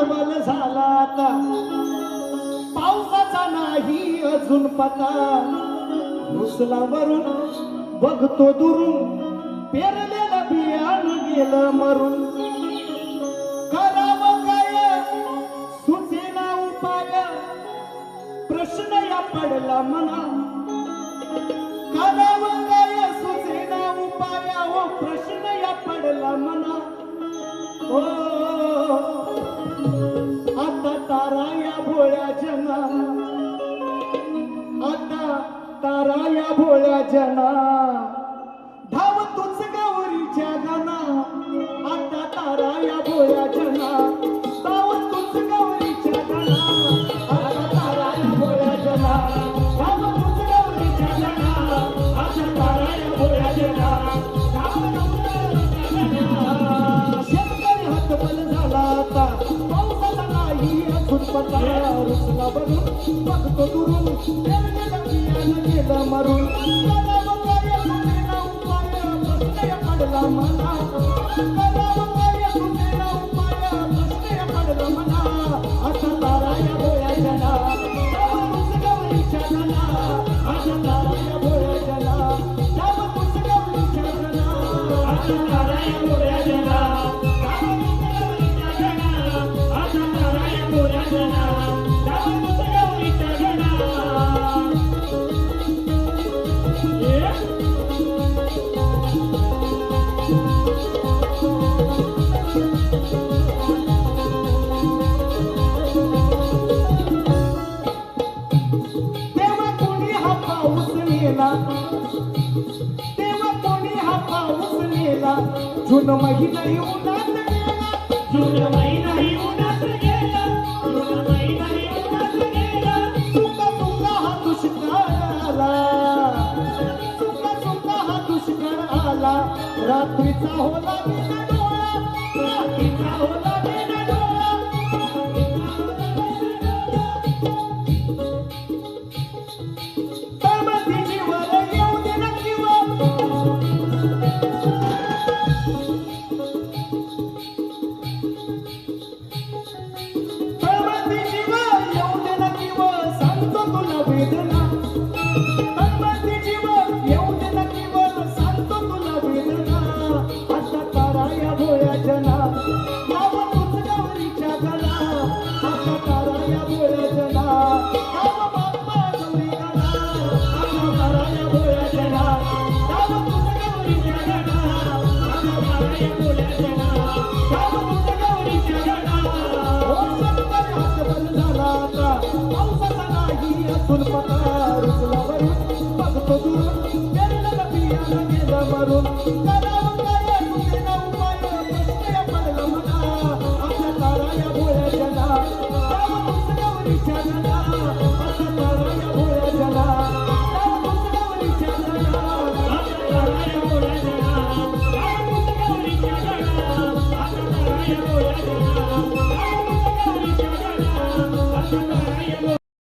हतबल झाला आता पावसाचा नाही अजून पता रुसला वरून बघतो दुरून पेरलेलं बियाणं गेलं मरून करावं काय सुचेना उपाय प्रश्न या पडला मना करावं काय सुचेना उपाय हो प्रश्न या पडला मना ओ आता तारा या भोळ्या जना आता तारा या भोळ्या जना धाव तुझ गौरीच्या गाना आता तारा या भोळ्या जना धाव तुझ गौरीच्या गाना आता तारा या भोळ्या जना धाव तुझ गौरीच्या गाना आता तारा या भोळ्या जना धाव तुझ गौरीच्या गाना शेतकरी हतबल झाला आता पावसाचा नाही अजून पता रुसला बघून बघतो दुरून पेरलेलं बियाणं गेलं मरून करावं काय सुचेना उपाय प्रश्न पडला मना करावं काय सुचेना उपाय प्रश्न पडला मना असा तारा या भोळ्या जना धाव तुझ गौरीच्या गाना असा तारा या भोळ्या जना धाव तुझ गौरीच्या गाना असा तारा या भोळ्या जना धाव तुझ गौरीच्या गाना असा तारा या भोळ्या जना धाव तुझ गौरीच्या गाना तेव्हा कोणी हा पाऊस नेला तेव्हा कोणी हा पाऊस नेला जून महिना उन्हात गेला जून महिना उन्हात गेला जून महिना उन्हात गेला सुका सुका हा दुष्काळ आला सुका सुका हा दुष्काळ आला रात्रीचा होला बिना डोळा रात्रीचा होला बिना डोळा तळमळती जीवर येऊ दे ना किंवा तळमळती जीवर येऊ दे ना किंवा सांगतो तुला वेदना तळमळती जीवर येऊ दे ना किंवा सांगतो तुला वेदना आता तारा या भोळ्या जना धाव तुझ गौरीच्या गाना आता तारा या भोळ्या जना धाव बाप्पा गौरी गाना आता तारा या भोळ्या जना धाव तुझ गौरीच्या गाना आता तारा या भोळ्या जना धाव तुझ गौरीच्या गाना ओ शेतकरी हतबल झाला आता पावसाचा नाही अजून पता रुसला वरून बघतो दुरून पेरलेलं बियाणं गेलं मरून करावं काय सुचेना उपाय प्रश्न पडला मना आता तारा या भोळ्या जना धाव तुझ गौरीच्या गाना